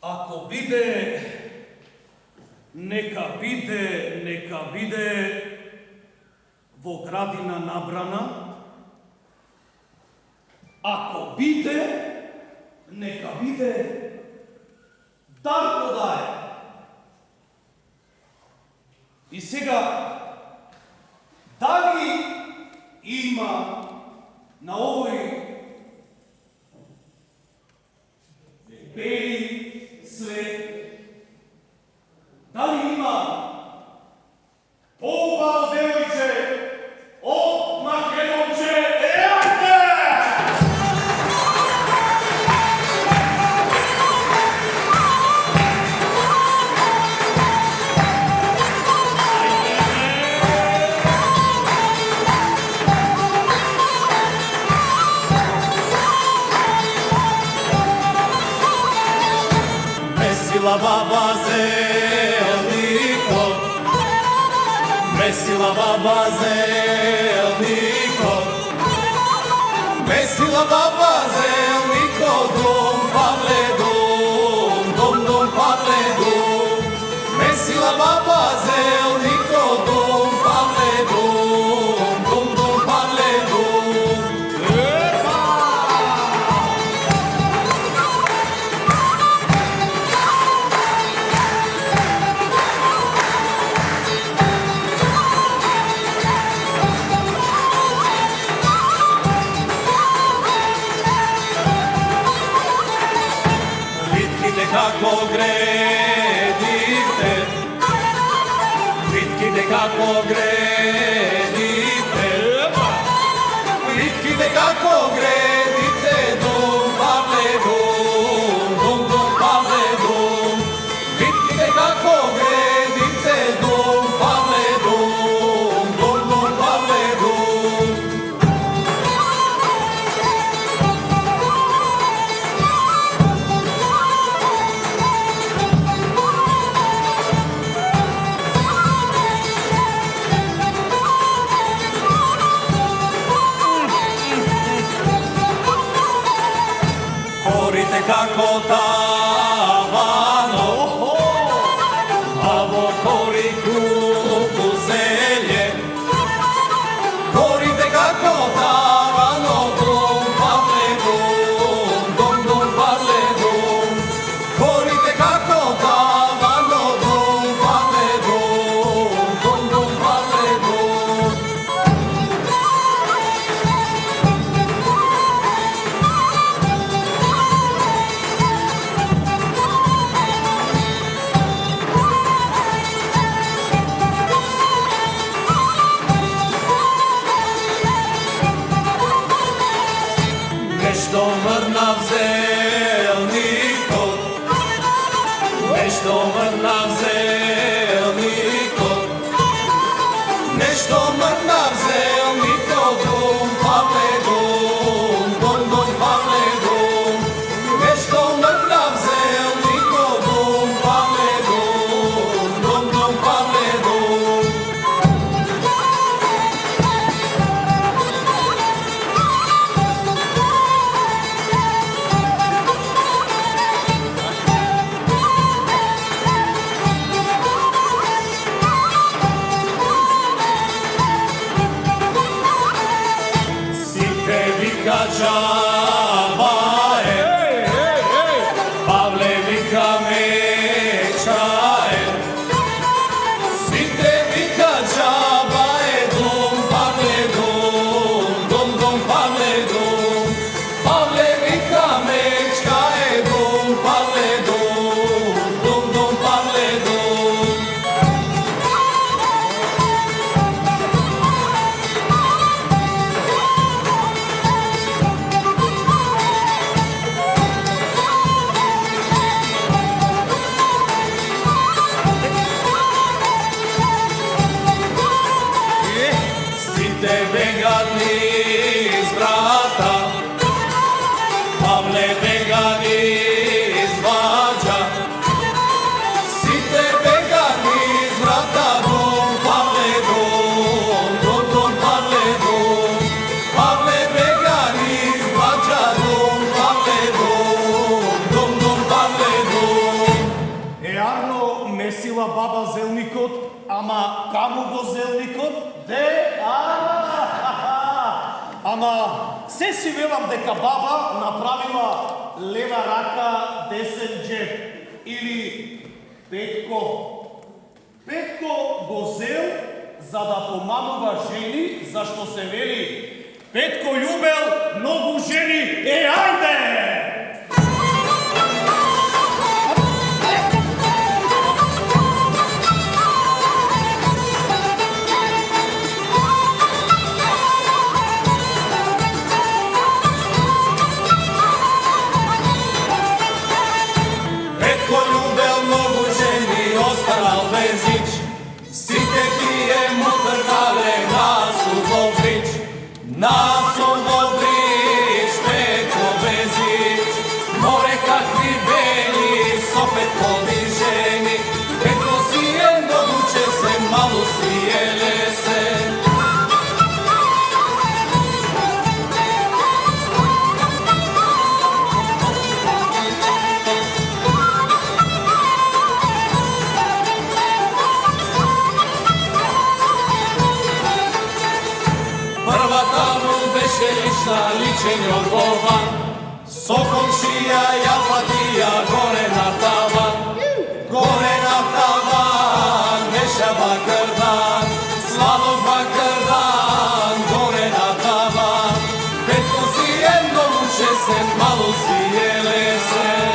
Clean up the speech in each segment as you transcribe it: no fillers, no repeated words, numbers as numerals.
Ако биде, нека биде во градина набрана. Ако биде, нека биде дар подае. И сега, дали има на овој бели свет, дали има поубаво девојче од Македонче? Ејте! Mesila baba zelniko, mesila baba zelniko, mesila baba zelniko, dom pavledom, dom pavledom, mesila baba zelniko, dom pavledom, dom pavledom. Kako gredite, vitkite kako gredite, vitkite kako gredite, dom pavledom, dom pavledom, vitkite kako gredite, dom pavledom, dom pavledom. Kako tavano, a vo koriku zelje. Korite kako tavano, dom pavledom, dom pavledom. Korite kako tavano, dom pavledom, dom pavledom. грозелникот? Де? Ама се си велам дека баба направила лева рака, десен джеб. Или Петко. Петко го зел за да помамува жени, зашто се вели Петко љубел многу жени. Ајде! Петко љубел многу жени, останал без ич. Сите тие му тркале на Субоврич. На Субоврич, Петко без ич. Море какви бели, со Петко жени. Петко си е многу чесен, малу си е лесен. Првата му беше лична, личен јорбован. Со комшија ја патија горе на таван. Горе на таван, беше бакрдан. Славок бакрдан, горе на таван. Петко си е многу чесен, малу си е лесен.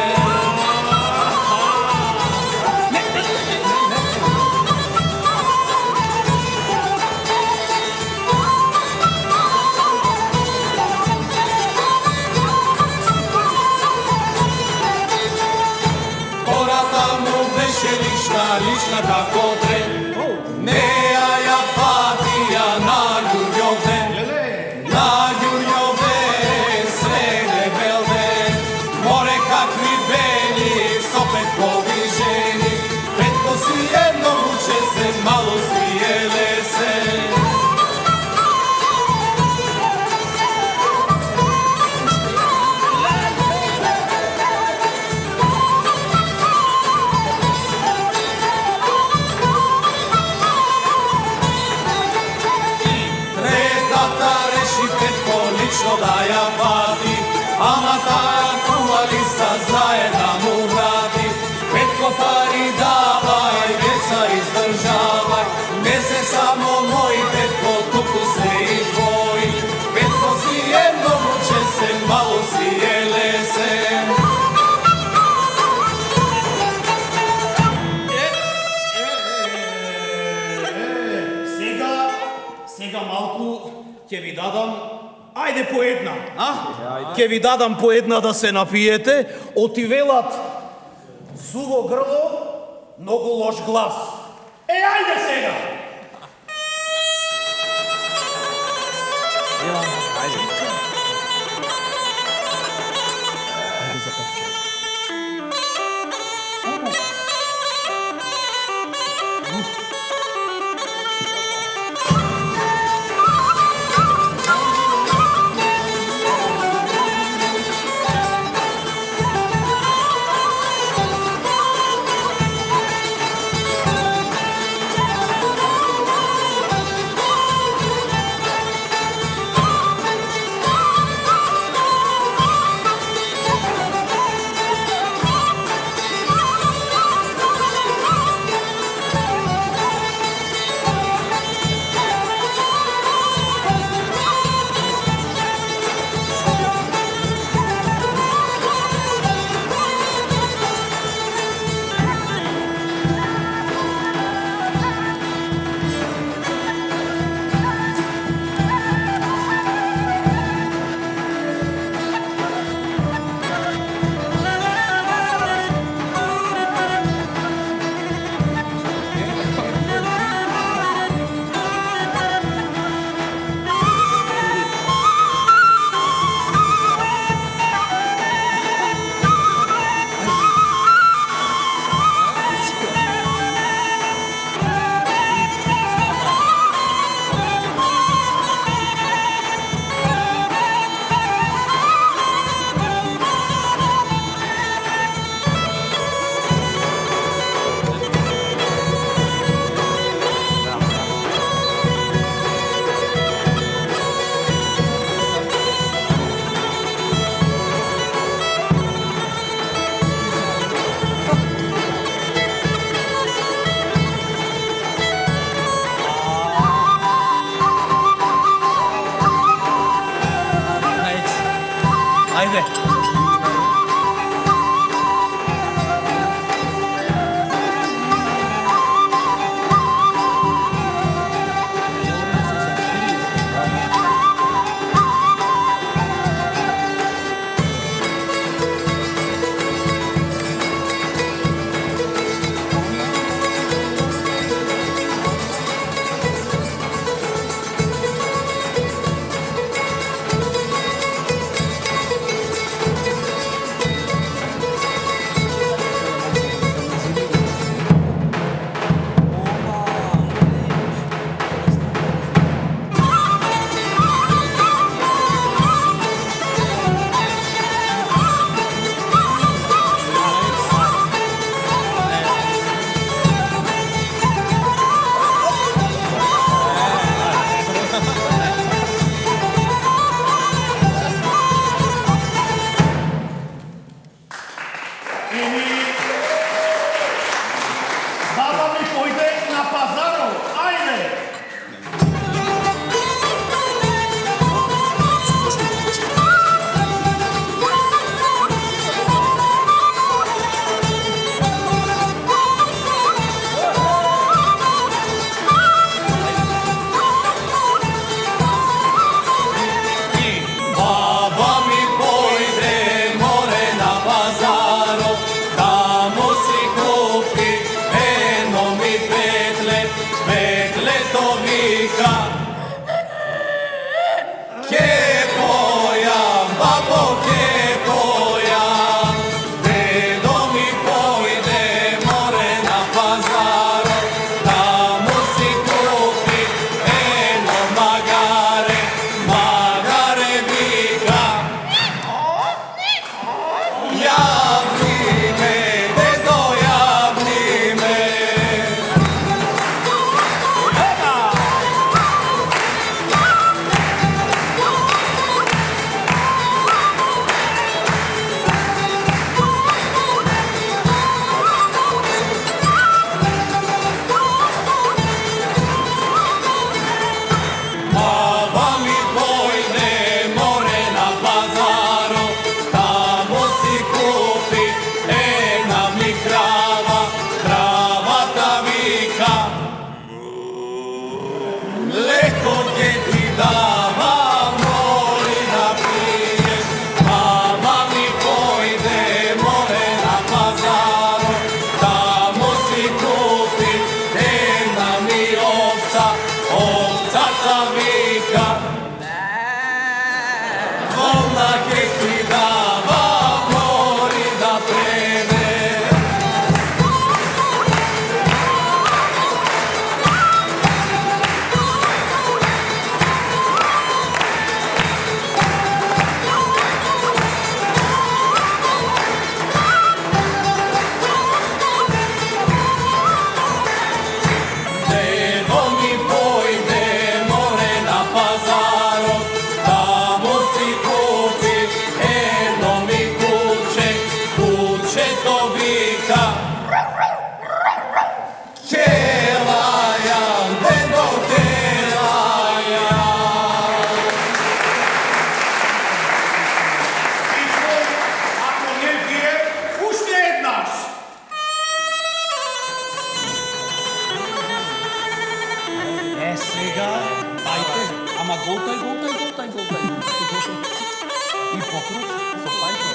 Лична како трен, неа ја патија на Ѓурѓовден, на Ѓурѓовден, среде Белден, море какви бели, со Петкови жени, Петко си е многу чесен, малу си е лесен. Лично да ја пати, ама таа кувалица заедна му врати. Петко пари давај, деца издржавај, не се само мој Петко, туку се и твој. Петко си е многу чесен, малу си е лесен. Сега малку ќе ви дадам. Ајде по една, Ке ви дадам по една да се напиете. Оти велат суво грло, многу лош глас. Ајде сега! Ајде. Баба ми појде на пазарот. Ајде. Баба ми појде море на пазаро, тамо си купи ено ми петлет, петлето вика. Ке појам, бабо, ке појам, дедо ми појде море на пазаро, тамо си купи ено магаре, магаре вика. Јавни ме, дедо, јавни ме. Баба ми појде море на пазаро, тамо си купи една ми крава, кравата вика. Леко ќе ти давам, моли да пиеш. Баба ми појде море на пазаро, тамо си купи една ми овца, овцата вика. Волна ќе ти давам, моли да премеш. Дедо ми појде море на пазаро, тамо си купи едно ми куче, кучето вика. Ке лајам, дедо, ке лајам. Ако не вие, уште еднаш. Сега, ајде, ама голтај. И покруц со пајка.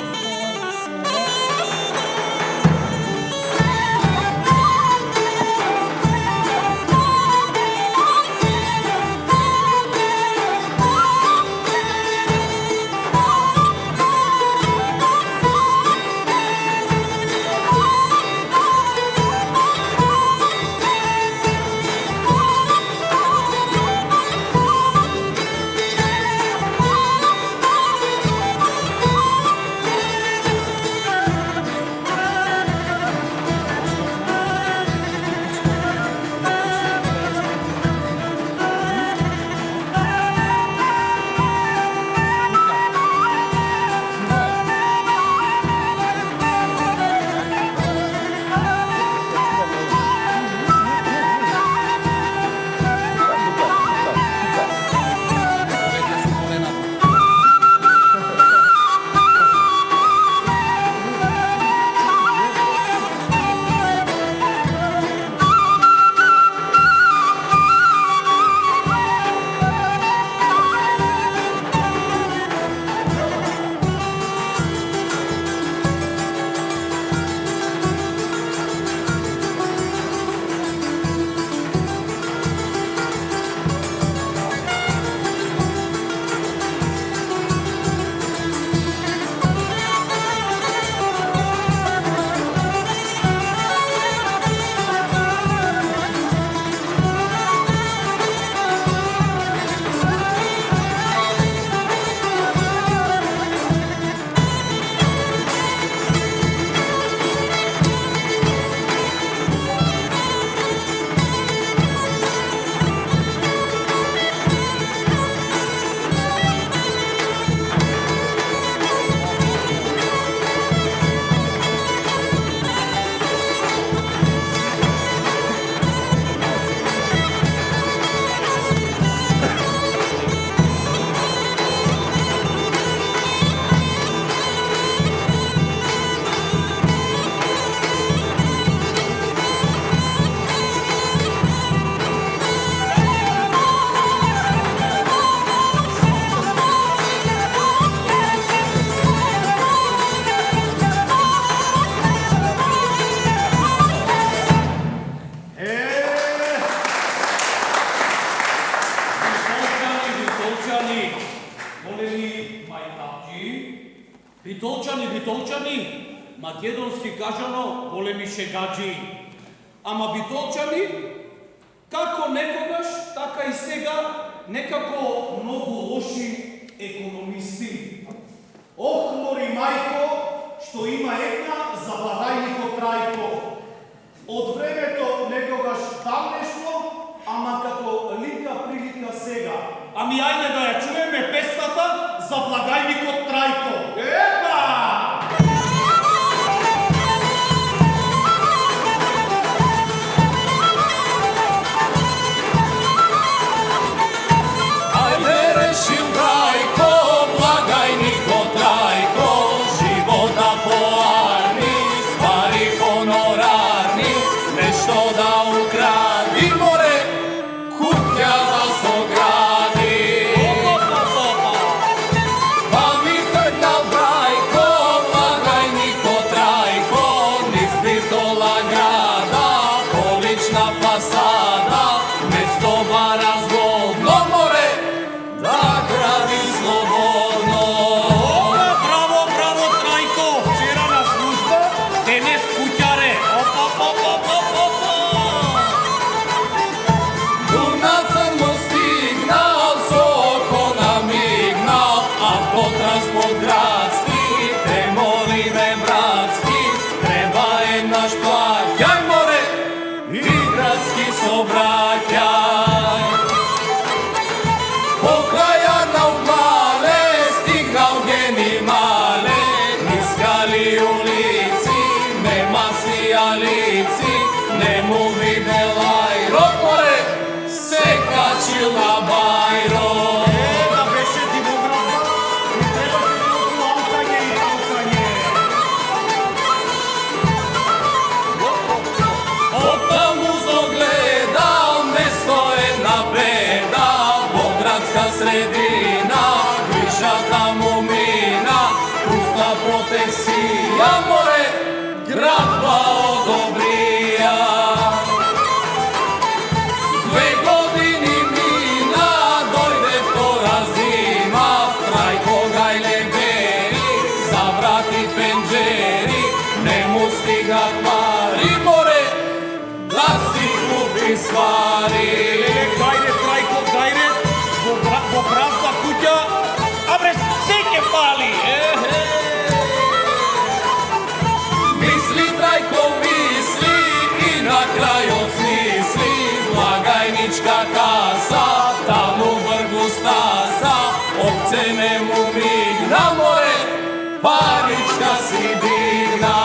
Битолчани, македонски кажано, големи шегаджи. Ама битолчани, како некогаш, така и сега, некако многу лоши економисти. Ох, мори мајко, што има една за благајникот Трајко. Од времето некогаш тамнешно, ама како лика прилика сега. Ами ајде да ја чуеме песната за благајникот Трајко. Епа! Ајде решил Трајко, благајникот Трајко, живота по арми, ствари хонорарни, нешто да укради море, куќа да согради. Па ми тргнал Трајко, благајникот Трајко, низ битола града, полична фасада, место бара злобно море, да гради слободно. Браво, браво, Трајко! Вчера на служба, денес куќаре. Дурнацът му стигнал, со око намигнал, автотранспорт градски, те молиме братски, треба еднаш плаќај море, и градски собраќај. Покрај Арнауд Мале, стигнал Гени Мале, искали улици, нема сијалици, не му видел ајрод море, се качил на бајрод. Да беше дивоградба, не требаше толку аукање и аукање. Оттаму загледал место една беда, Болградска средина, Гриша таму мина, пуста протесија море, градба одобрија. 2 години мина, дојде втора зима, Трајко гајле бери, заврати пенџери, не му стигат пари море, да си купи свари. Гајде, Трајко, гајде, во празна куќа, абре, се ќе пали. Мисли Трајко, мисли и на крајот смисли, благајничка каса, таму вргу стаса, овце не му мигна море, паричка си дигна.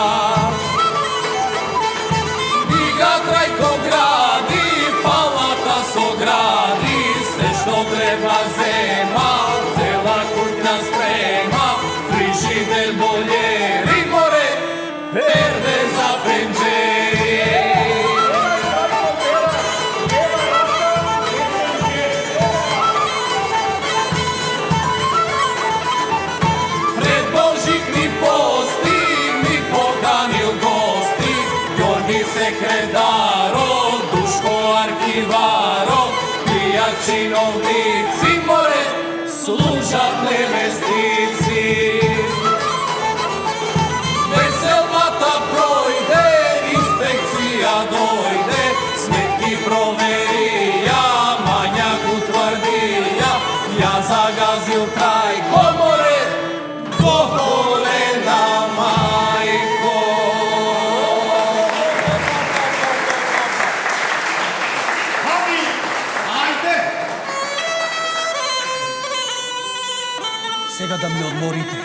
Дига Трајко гради, палата согради, се што треба зема, цела куќна спрема, фрижидер, бољери море, перде за пенџери. Пред Божик ни пости, ми поканил гости, Ѓорги секретаро, Душко архиваро, тија чиновници море, служат невестици. Веселбата пројде, инспекција дојде, сметки проверија, мањак утврдија, ја загазил Трајко море, во колена мајко. Ами, ајде! Сега да ми одморите.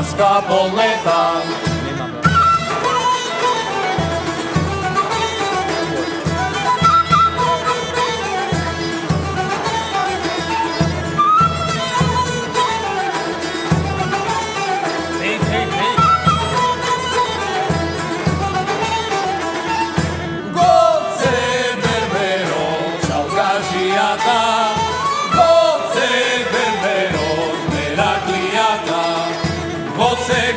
праска полета.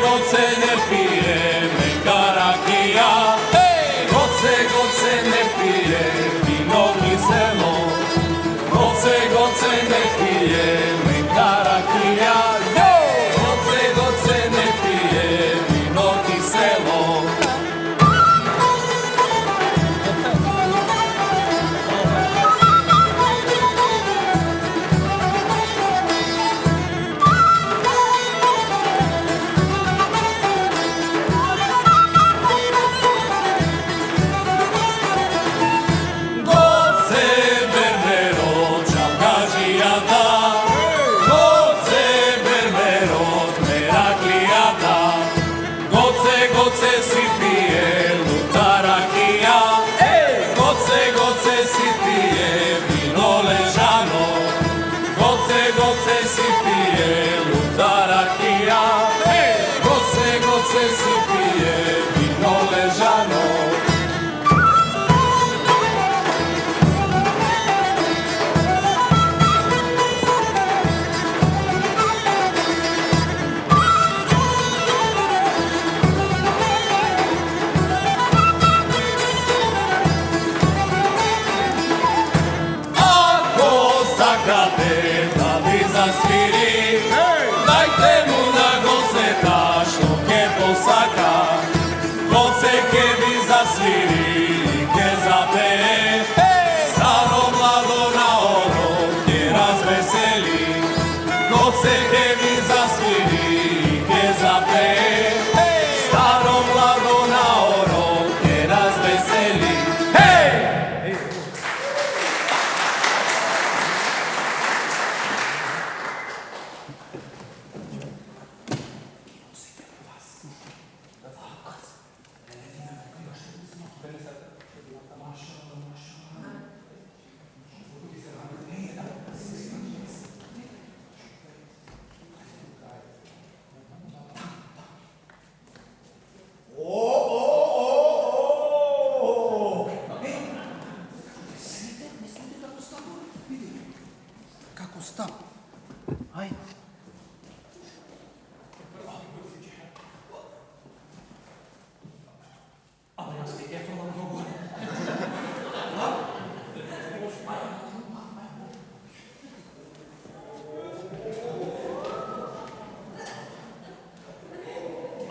Goce ne pije meka rakija, goce ne pije vino kiselo, goce ne pije meka rakija, goce ne pije vino kiselo.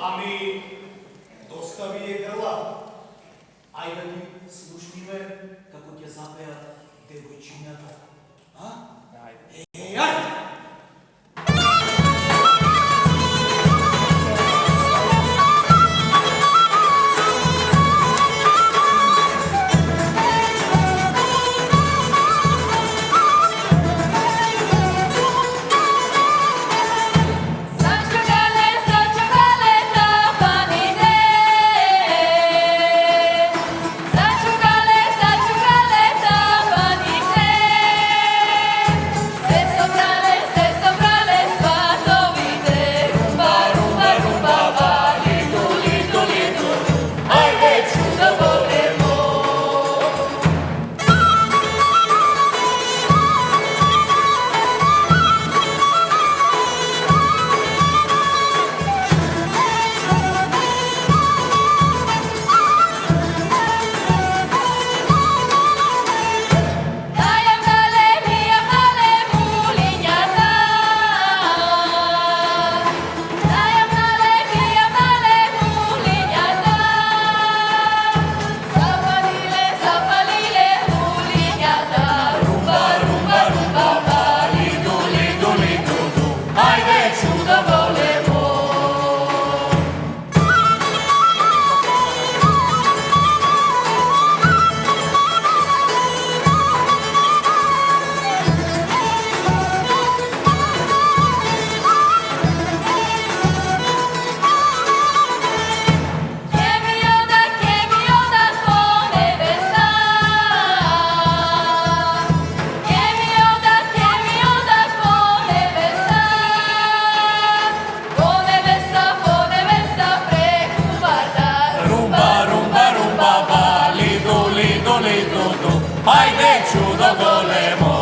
Ами, доста ви е грла. Ајде да ги слушниме како ќе запеат девојчињата. А? Ајде! Začugale, lidu, ajde čudo golemo.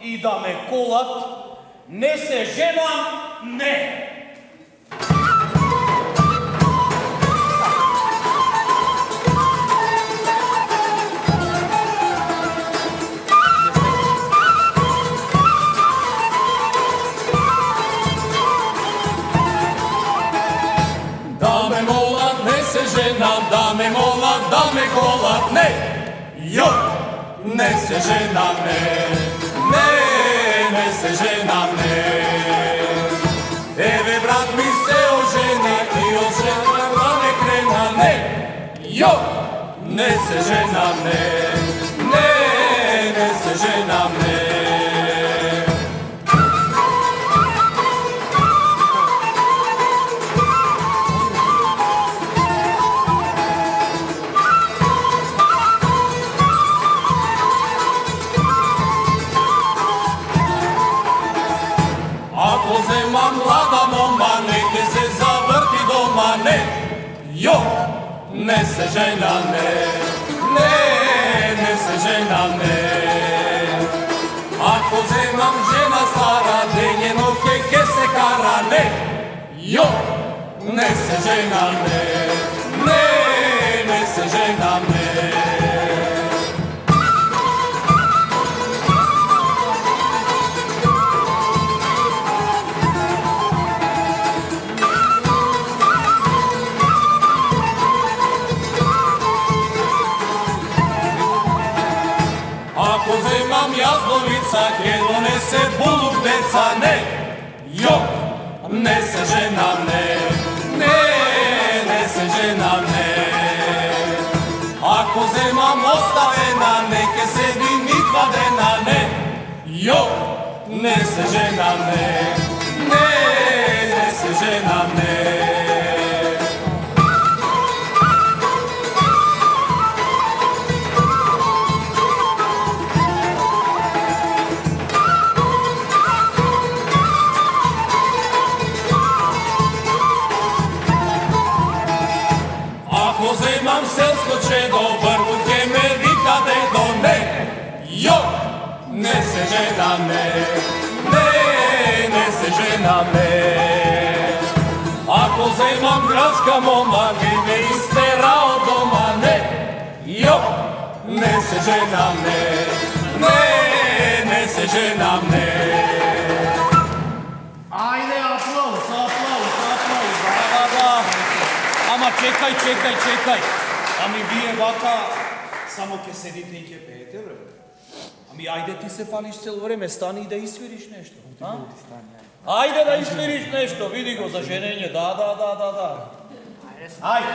И да ме колат, не се женам, не! Да ме молат, не се женам, да ме молат, да ме колат, не! Јо, не се женам, не! Не се женам, не. Еве брат ми се ожени и од жена да не крена, не. Јо, не се женам, не. Не се женам, не. Ако земам млада мома, нека се заврти дома, не. Јо, не се женам, не. Не се женам, не. Ако земам жена стара, дење ноќе ке се кара, не. Јо, не се женам, не. Не се женам, не. Ако земам јазновица, ке донесе булук деца, не. Јо, не се женам, не. Не се женам, не. Ако земам оставена, неке седи никва дена, не. Јо, не се женам, не. Не се женам, не. Ако земам селско чедо, врву ке ме вика дедо, не. Јо, не се женам, не. Не се женам, не. Ако земам градска мома, ке ме истера од дома, не. Јо, не се женам, не. Не се женам, не. Ајде, аплауз, аплауз, аплауз. Да. Ама чекај. Ами вие вака само ке седите и ке пеете, бре. Ами ајде ти се фалиш цело време, стани и да isвириш нешто. Ајде да isвириш нешто, види го за женење, да. Ајде. Ајде.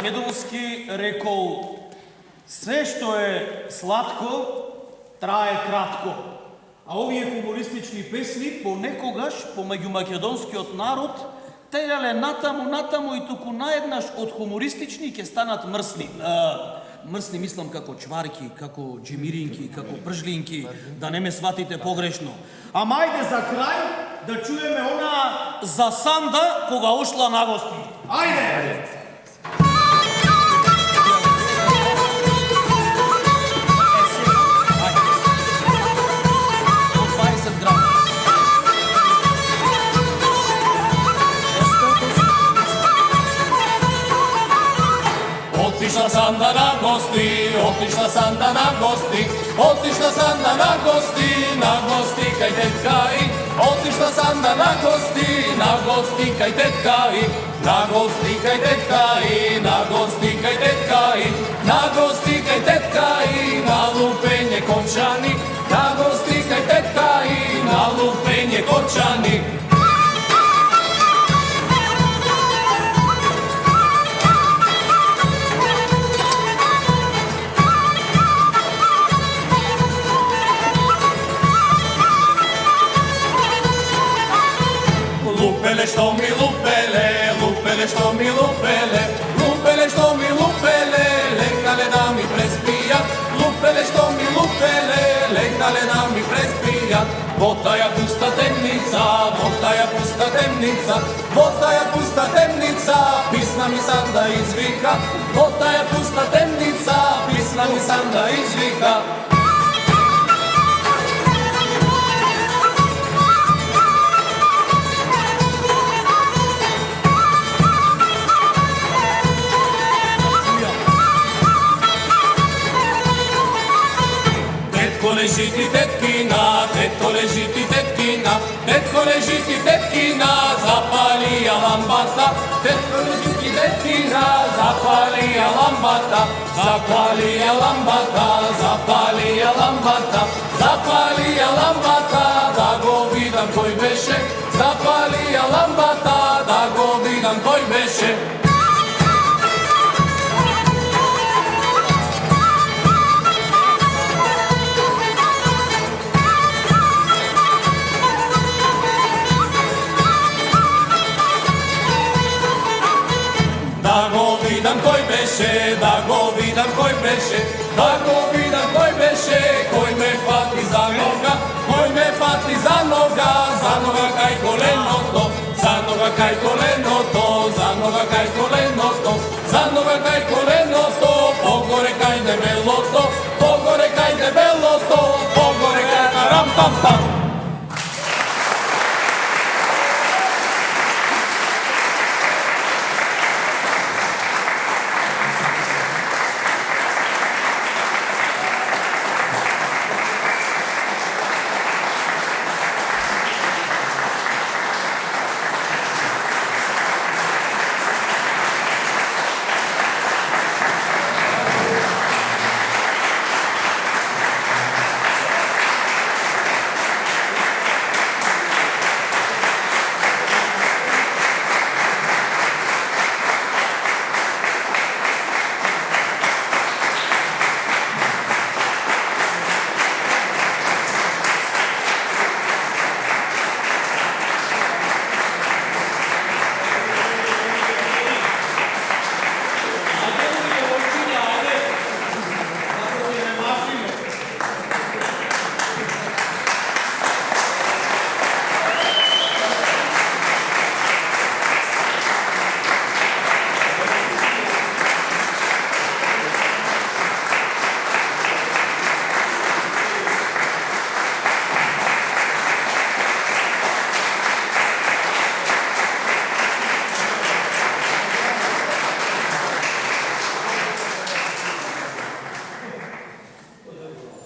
македонски рекол: "Све што е сладко, трае кратко." А овие хумористични песни понекогаш помеѓу македонскиот народ терале натаму и туку наеднаш од хумористични ќе станат мрсни. Мрсни мислам како чварки, како джимиринки, како пржлинки, да не ме сватите погрешно. Ама ајде за крај да чуеме она за Санда кога ушла на гости. Ајде! Otišla Sanda na gosti, otišla Sanda na gosti, otišla Sanda na gosti kaj tetka i. Otišla Sanda na gosti kaj tetka i, na gosti kaj tetka i, na gosti kaj tetka i, na gosti kaj tetka i, na lupenje končani, na gosti kaj tetka i, na lupenje končani. Lupele što mi lupele, lupele što mi lupele, lupele što mi lupele, legnale da mi prespijat. Lupele što mi lupele, legnale da mi prespijat. Votaja pusta temnica, votaja pusta temnica, votaja pusta temnica, pisna mi Sanda izvika. Votaja pusta temnica, pisna mi Sanda izvika. Tetko leži ti tetkina, tetko leži ti tetkina, tetko leži ti tetkina, zapalija lambata. Tetko leži ti tetkina, zapalija lambata, zapalija lambata, zapalija lambata, zapalija lambata, da go vidam koji beše, zapalija lambata, da go vidam koji beše. Da go vidam koji beše, da go vidam koji beše, da go vidam koji beše, koji me fati za noga, koji me fati za noga kaj koleno to, za noga kaj koleno to, za noga kaj koleno to, za noga kaj koleno to, pogore kaj debelo to, pogore kaj debelo to, pogore kaj ram pam pam.